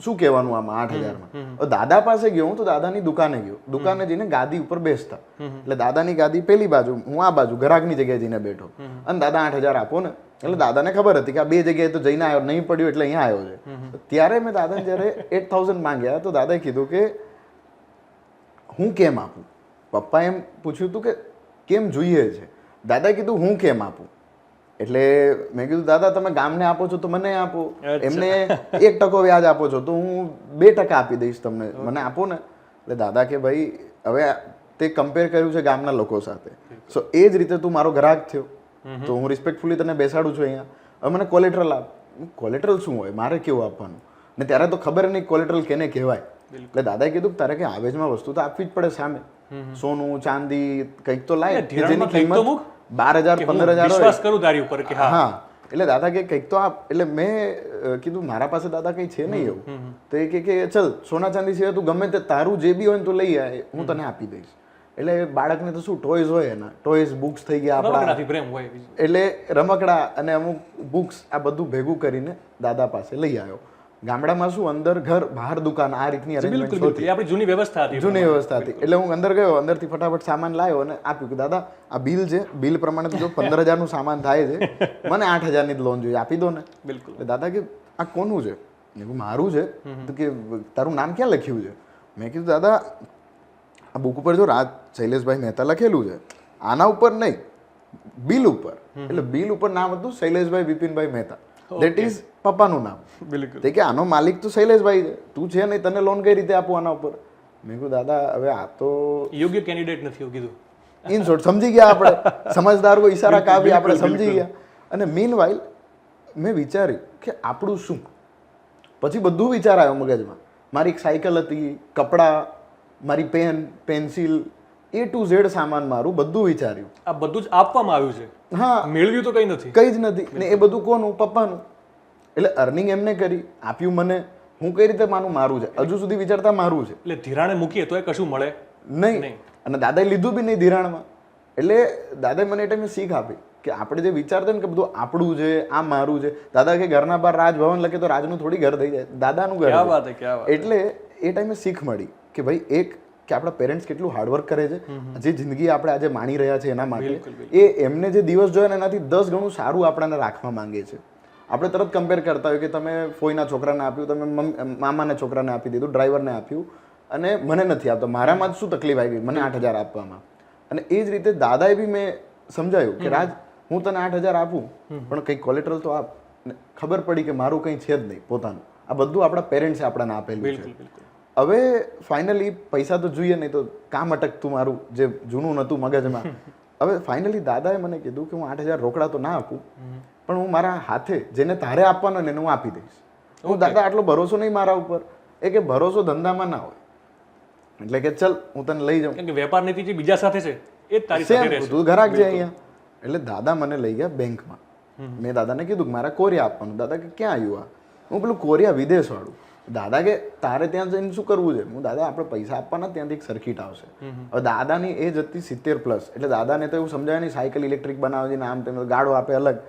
શું કહેવાનું આમાં 8,000માં? દાદા પાસે ગયો હું, તો દાદાની દુકાને ગયો. દુકાને જઈને ગાદી ઉપર બેસતા, એટલે દાદાની ગાદી પેલી બાજુ, હું આ બાજુ ગ્રાહકની જગ્યાએ જઈને બેઠો. અને દાદા 8,000 આપો ને. એટલે દાદાને ખબર હતી કે આ 2 જગ્યાએ તો જઈને આવ્યો, નહીં પડ્યું એટલે અહીંયા આવ્યો છે. ત્યારે મેં દાદાને જ્યારે 8,000 માંગ્યા, તો દાદાએ કીધું કે હું કેમ આપું? પપ્પાએ એમ પૂછ્યું હતું કે કેમ જોઈએ છે? દાદાએ કીધું હું કેમ આપું? એટલે મેં કીધું દાદા તમે ગામને આપો છો તો મને આપો, એમને 1% વ્યાજ આપો છો તો હું 2% આપી દઈશ તમને, મને આપો ને. એટલે દાદા કે ભાઈ હવે તે કમ્પેર કર્યું છે ગામના લોકો સાથે, સો એ જ રીતે તું મારો ગ્રાહક થયો તો હું રિસ્પેક્ટફુલી તને બેસાડું છું અહીંયા. હવે મને કોલેટરલ આપ. કોલેટરલ શું હોય, મારે કેવું આપવાનું? ને ત્યારે તો ખબર નહીં કોલેટરલ કેને કહેવાય. એટલે દાદાએ કીધું કે તારે કે આવેજમાં વસ્તુ તો આપવી જ પડે સામે, સોનું ચાંદી કંઈક તો લાય, જેની કિંમત 12,000 15,000 વિશ્વાસ કરું તારી ઉપર કે હા. એટલે દાદા કે કંઈક તો આપ. એટલે મેં કીધું મારા પાસે દાદા કંઈ છે નહીં એવું. તો એ કે ચલ સોના ચાંદી સિવાય તું ગમે તે તારું જે બી હોય ને તો લઈ આય, હું તને આપી દઈશ. એટલે બાળકને તો શું ટોયઝ હોય એના, ટોયઝ બુક્સ થઈ ગયા આપણા, એટલે રમકડા અને અમુક બુક્સ આ બધું ભેગું કરીને દાદા પાસે લઈ આવ્યો. ગામડામાં શું અંદર ઘર બહાર દુકાન, આ રીતની અરેન્જમેન્ટ હતી, આપણી જૂની વ્યવસ્થા હતી. જૂની વ્યવસ્થા હતી. એટલે હું અંદર ગયો, અંદરથી ફટાફટ સામાન લાવ્યો અને આપ્યું કે દાદા આ બિલ છે, બિલ પ્રમાણે તો જો 15,000 નું સામાન થાય છે, મને 8,000 ની જ લોન જોઈએ, આપી દો ને. બિલકુલ. દાદા કે આ કોનું છે? મેં કીધું મારું છે. તો કે તારું નામ ક્યાં લખ્યું છે? મેં કીધું દાદા આ બુક ઉપર જો રાજ શૈલેષભાઈ મહેતા લખેલું છે, આના ઉપર નહીં, બિલ ઉપર. એટલે બિલ ઉપર નામ હતું શૈલેષભાઈ વિપિનભાઈ મહેતા, ધેટ ઇઝ પપ્પાનું નામ. બિલકુલ. કે આનો માલિક તો શૈલેષભાઈ છે, તું છે નહીં, તને લોન કઈ રીતે આપું આના ઉપર? મેં કીધું દાદા હવે આ તો યોગ્ય કેન્ડિડેટ નથી કીધું. ઇન શોર્ટ સમજી ગયા આપણે, સમજદાર કોઈ ઈશારા કાપી આપણે સમજી ગયા. અને મીન વાઇલ મેં વિચાર્યું કે આપણું શું. પછી બધું વિચાર આવ્યો મગજમાં. મારી એક સાયકલ હતી, કપડાં, મારી pen, pencil, A to Z સામાન મારું બધું વિચાર્યું. આ બધું જ આપવામાં આવ્યું છે. હા, મેળવ્યું તો કઈ નથી, કઈ જ નથી. ને એ બધું કોનું? પપ્પાનું. એટલે અર્નિંગ એમને કરી, આપ્યું મને, હું કઈ રીતે માનું મારું છે? હજુ સુધી વિચારતા મારું છે. એટલે ધિરાણે મૂકીએ તો એ કશું મળે નહીં. અને દાદાએ લીધું બી નહીં ધિરાણમાં. એટલે દાદાએ મને એ ટાઈમે શીખ આપી કે આપણે જે વિચારતા ને કે બધું આપણું છે, આ મારું છે. દાદા કે ઘરના બહાર રાજભવન લખે તો રાજનું થોડી ઘર થઈ જાય, દાદાનું ઘર. એટલે એ ટાઈમે શીખ મળી કે ભાઈ એક કે આપણા પેરેન્ટ્સ કેટલું હાર્ડવર્ક કરે છે, જે જિંદગી આપણે આજે માણી રહ્યા છે એના માટે, એ એમને જે દિવસ જોયા ને એનાથી 10 ગણું સારું આપણાને રાખવા માંગે છે. આપણે તરત કમ્પેર કરતા હોય કે તમે ફોઈના છોકરાને આપ્યું, તમે મામાના છોકરાને આપી દીધું, ડ્રાઈવરને આપ્યું અને મને નથી આપતો, મારામાં જ શું તકલીફ આવી મને 8,000 આપવામાં. અને એ જ રીતે દાદાએ બી મેં સમજાયું કે રાજ હું તને 8,000 આપું પણ કંઈક કોલેટરલ તો આપ. ખબર પડી કે મારું કંઈ છે જ નહીં પોતાનું, આ બધું આપણા પેરેન્ટ્સે આપણને આપેલું છે. હવે ફાઇનલી પૈસા તો જોઈએ નહીં, તો કામ અટકતું મારું જે જૂનું નહોતું મગજમાં. હવે ફાઇનલી દાદાએ મને કીધું કે હું 8,000 રોકડા તો ના આપું પણ હું મારા હાથે જેને તારે આપવાનો ને એને હું આપી દઈશ. હું દાદા આટલો ભરોસો નહીં મારા ઉપર, એ કે ભરોસો ધંધામાં ના હોય એટલે કે ચલ હું તને લઈ જાઉં. કેમ કે વેપાર નીતિ જે બીજા સાથે છે એ જ તારી સાથે રહેશે. તું ઘરાક છે અહીંયા. એટલે દાદા મને લઈ ગયા બેંકમાં. મેં દાદાને કીધું કે મારા કોરિયા આપવાનું. દાદા કે ક્યાં આવ્યું આ? હું પેલું કોરિયા વિદેશ વાળું. દાદા કે તારે ત્યાં જઈને શું કરવું છે? હું દાદા આપણે પૈસા આપવાના ત્યાંથી એક સર્કિટ આવશે. હવે દાદાની એજ હતી 70+, એટલે દાદાને તો એવું સમજાય નહીં સાયકલ ઇલેક્ટ્રિક બનાવે છે ને આમ તેમ ગાડો આપે અલગ.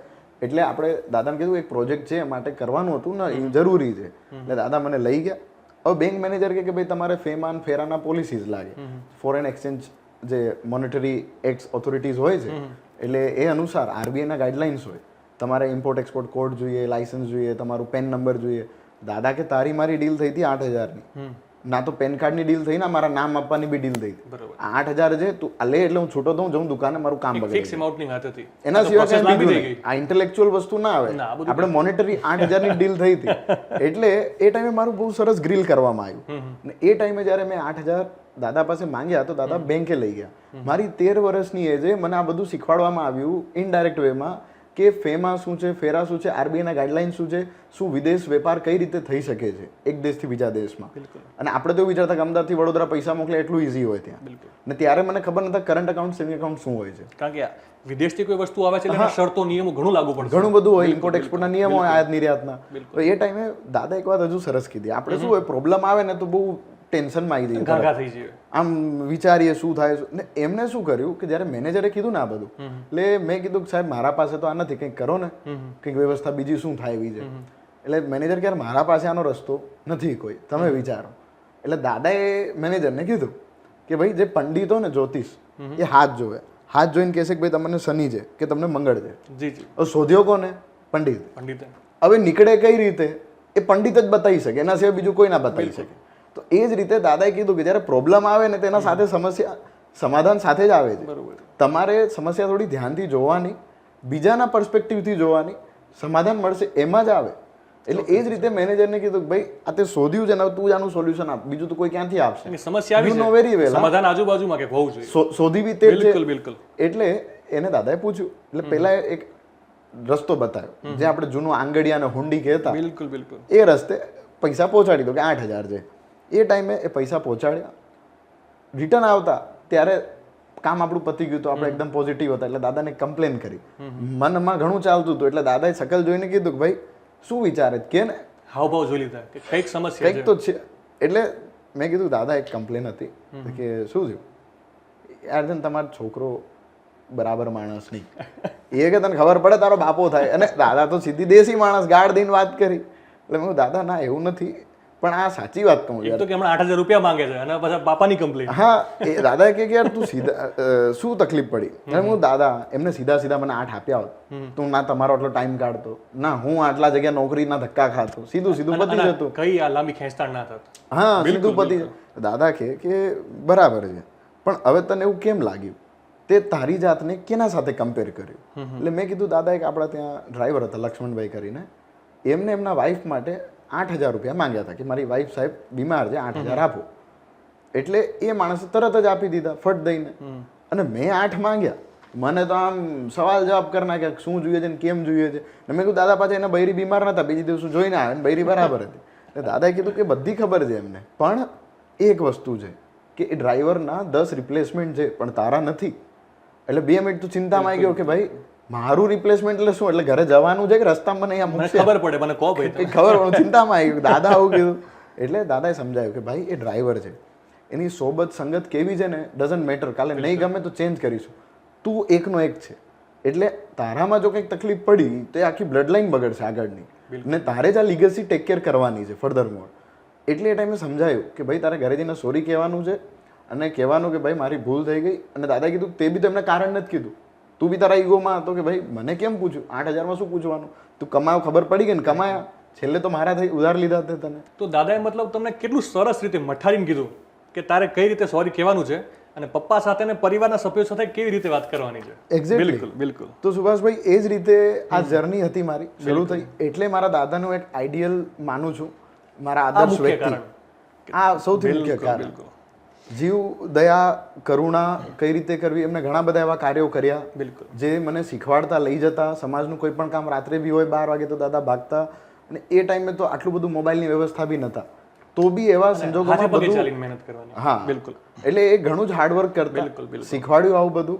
એટલે આપણે દાદાને કીધું એક પ્રોજેક્ટ છે માટે કરવાનું હતું ને એ જરૂરી છે. એટલે દાદા મને લઈ ગયા. હવે બેંક મેનેજર કે ભાઈ તમારે ફેમાન ફેરાના પોલિસીસ લાગે, ફોરેન એક્સચેન્જ જે મોનેટરી એક્ટ ઓથોરિટીઝ હોય છે એટલે એ અનુસાર આરબીઆઈના ગાઈડલાઇન્સ હોય. તમારે ઇમ્પોર્ટ એક્સપોર્ટ કોડ જોઈએ, લાયસન્સ જોઈએ, તમારું પેન નંબર જોઈએ. દાદા કે તારી મારી ડીલ થઈ હતી 8,000ની, ના તો પેન કાર્ડની ડીલ થઈ ના મારા નામ આપવાની બી ડીલ થઈ હતી. 8,000 છે તું લે એટલે હું છૂટો દઉં જઉં દુકાને મારું કામ બગડે. ફિક્સ એમાઉન્ટની વાત હતી. એના સિવાય કઈ બીજું નહીં. આ ઇન્ટેલેક્ચ્યુઅલ વસ્તુ ના આવે. આપણે મોનેટરી 8,000ની ડીલ થઈ હતી એટલે એ ટાઈમે મારું બહુ સરસ ગ્રીલ કરવામાં આવ્યું. ને એ ટાઈમે જ્યારે મેં 8,000 દાદા પાસે માંગ્યા તો દાદા બેંકે લઈ ગયા. મારી 13 વર્ષની એજે મને આ બધું શીખવાડવામાં આવ્યું ઇનડાયરેક્ટ વેમાં કે ફેમાં શું છે, ફેરા શું છે, આરબીઆઈના ગાઈડલાઇન શું છે, શું વિદેશ વેપાર કઈ રીતે થઈ શકે છે એક દેશથી બીજા દેશમાં. અને આપણે તો વિચારતા કે અમદાવાદથી વડોદરા પૈસા મોકલે એટલું ઈઝી હોય ત્યાં. ને ત્યારે મને ખબર નતા કરંટ એકાઉન્ટ, સેવિંગ એકાઉન્ટ શું હોય છે. કારણ કે વિદેશથી કોઈ વસ્તુ આવે છે એટલે શરતો નિયમો ઘણું લાગુ પડે, ઘણું બધું હોય, ઇમ્પોર્ટ એક્સપોર્ટના નિયમો હોય, આયાત નિર્યાતના. તો એ ટાઈમે દાદા એક વાત હજુ સરસ કીધી. આપણે શું હોય પ્રોબ્લેમ આવે ને તો બહુ ટેન્શનમાં આવી જઈએ, ઘાઘા થઈ જઈએ, આમ વિચારીએ શું થાય. ને એમને શું કર્યું કે જ્યારે મેનેજરે કીધું ને આ બધું, એટલે મેં કીધું કે સાહેબ મારા પાસે તો આ નથી, કંઈક કરો ને, કંઈક વ્યવસ્થા બીજી શું થાય એવી છે. એટલે મેનેજર કે મારા પાસે આનો રસ્તો નથી કોઈ, તમે વિચારો. એટલે દાદાએ મેનેજરને કીધું કે ભાઈ જે પંડિતો ને જ્યોતિષ એ હાથ જોવે, હાથ જોઈને કહેશે કે ભાઈ તમને શનિ છે કે તમને મંગળ છે. જી જી. હવે શોધ્યો કોને? પંડિત. પંડિત. હવે નીકળે કઈ રીતે એ પંડિત જ બતાવી શકે, એના સિવાય બીજું કોઈ ના બતાવી શકે. તો એ જ રીતે દાદાએ કીધું કે જ્યારે પ્રોબ્લેમ આવે ને તેના સાથે સમસ્યા સમાધાન સાથે જ આવે છે. તમારે સમસ્યા થોડી ધ્યાનથી જોવાની, બીજાના પર્સપેક્ટિવથી જોવાની, સમાધાન મળશે એમાં જ આવે. એટલે એ જ રીતે મેનેજરને કીધું કે ભાઈ આ તે શોધ્યું છે ને તું જ આનું સોલ્યુશન આપ, બીજું તો કોઈ ક્યાંથી આપશે? સમસ્યા આવી છે, વેરી વેલ સમાધાન આજુબાજુમાં કે હોવું જોઈએ, શોધી બી તે બિલકુલ બિલકુલ. એટલે એને દાદાએ પૂછ્યું. એટલે પહેલા એક રસ્તો બતાવ્યો જે આપણે જૂનું આંગડિયા અને હુંડી કહેતા, બિલકુલ બિલકુલ. એ રસ્તે પૈસા પહોંચાડી દો કે 8,000 છે. એ ટાઈમે એ પૈસા પહોંચાડ્યા. રિટર્ન આવતા ત્યારે કામ આપણું પતી ગયું તો આપણે એકદમ પોઝિટિવ હતા. એટલે દાદાને કમ્પ્લેન કરી, મનમાં ઘણું ચાલતું હતું. એટલે દાદાએ શકલ જોઈને કીધું કે ભાઈ શું વિચારે કે ને હાવભાવ જોઈ લીધા કે કંઈક સમસ્યા કંઈક તો છે. એટલે મેં કીધું દાદા એક કમ્પ્લેન હતી કે શું થયું યાર, છે ને તમારો છોકરો બરાબર માણસ નહીં. એ કે તને ખબર પડે તારો બાપો થાય. અને દાદા તો સીધી દેશી માણસ, ગાળ દઈને વાત કરી. એટલે મેં દાદા ના એવું નથી, પણ આ સાચી વાત કહું યાર. તો કે હમણાં 8,000 રૂપિયા માંગે છે અને પછી બાપાની કમ્પ્લેન. હા, એ દાદા કે યાર તું સીધા શું તકલીફ પડી? હું દાદા એમને સીધા સીધા મને 8 આપ્યા હોત, તું ના તમારો આટલો ટાઈમ કાઢતો, ના હું આટલા જગ્યા નોકરીના ધક્કા ખાતો, સીધું સીધું પતી જતું. કઈ આ લાંબી ખેંચતાણ ના થત. હા, સીધું પતી. દાદા કે બરાબર છે, પણ હવે તને એવું કેમ લાગ્યું? તે તારી જાતને કેના સાથે કમ્પેર કર્યું? એટલે મેં કીધું દાદા એક આપણા ત્યાં ડ્રાઈવર હતા લક્ષ્મણભાઈ કરીને, એમને એમના વાઈફ માટે 8,000 રૂપિયા માંગ્યા હતા કે મારી વાઈફ સાહેબ બીમાર છે, 8,000 આપો. એટલે એ માણસે તરત જ આપી દીધા ફટ દઈને. અને મેં 8 માંગ્યા, મને તો આમ સવાલ જવાબ કરી નાખ્યા શું જોઈએ છે ને કેમ જોઈએ છે. મેં કીધું દાદા પાછા એના બૈરી બીમાર નતા, બીજી દિવસ જોઈને આવે બૈરી બરાબર હતી. એટલે દાદાએ કીધું કે બધી ખબર છે એમને, પણ એક વસ્તુ છે કે એ ડ્રાઈવરના 10 રિપ્લેસમેન્ટ છે પણ તારા નથી. એટલે 2 મિનિટ તો ચિંતામાં આવી ગયો કે ભાઈ મારું રિપ્લેસમેન્ટ એટલે શું? એટલે ઘરે જવાનું છે કે રસ્તામાં મને અહીંયા મૂકશે? ખબર પડે મને કહો ભાઈ, ખબર પડે. ચિંતામાં આવી ગયું. દાદા આવું કીધું. એટલે દાદાએ સમજાયું કે ભાઈ એ ડ્રાઈવર છે, એની સોબત સંગત કેવી છે ને ડઝન્ટ મેટર, કાલે નહીં ગમે તો ચેન્જ કરીશું. તું એકનો એક છે, એટલે તારામાં જો કંઈક તકલીફ પડી તો એ આખી બ્લડ લાઈન બગડશે આગળની, ને તારે જ આ લીગસી ટેક કેર કરવાની છે ફર્ધર મોર. એટલે એ ટાઈમે સમજાયું કે ભાઈ તારે ઘરે જઈને સોરી કહેવાનું છે અને કહેવાનું કે ભાઈ મારી ભૂલ થઈ ગઈ. અને દાદાએ કીધું તે બી તો એમને કારણ નથી કીધું, તું બી તારા ઈગોમાં હતો કે ભાઈ મને કેમ પૂછ્યું, 8,000માં શું પૂછવાનું, તું કમાવ ખબર પડી ગઈ ને કમાયા છેલ્લે તો મારા થઈ ઉધાર લીધા હતા તને. તો દાદાએ મતલબ તમને કેટલું સરસ રીતે મઠારીને કીધું કે તારે કઈ રીતે સોરી કહેવાનું છે અને પપ્પા સાથે અને પરિવારના સભ્યો સાથે કેવી રીતે વાત કરવાની છે. એક્ઝેક્ટલી. બિલકુલ બિલકુલ. તો સુભાષભાઈ એ જ રીતે આ જર્ની હતી મારી શરૂ થઈ. એટલે મારા દાદાનું એક આઈડિયલ માનું છું, મારા આદર્શ મુખ્ય વ્યક્તિ. કારણ. આ સૌથી મુખ્ય કારણ. બિલકુલ જીવ, દયા, કરુણા કઈ રીતે કરવી, એમને ઘણા બધા એવા કાર્યો કર્યા બિલકુલ. જે મને શીખવાડતા, લઈ જતા. સમાજનું કોઈ પણ કામ રાત્રે બી હોય 12 વાગે તો દાદા ભાગતા. અને એ ટાઈમે તો આટલું બધું મોબાઈલની વ્યવસ્થા બી નતા, તો બી એવા સંજોગોમાં હાથે પગે બધું. ચાલીને મહેનત કરવાની. હા બિલકુલ એટલે એ ઘણું જ હાર્ડવર્ક કરતા, બિલકુલ, બિલકુલ. શીખવાડ્યું આવું બધું.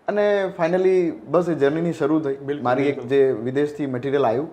અને ફાઇનલી બસ એ જર્નીની શરૂ થઈ. બિલકુલ, મારી એક જે વિદેશથી મટીરિયલ આવ્યું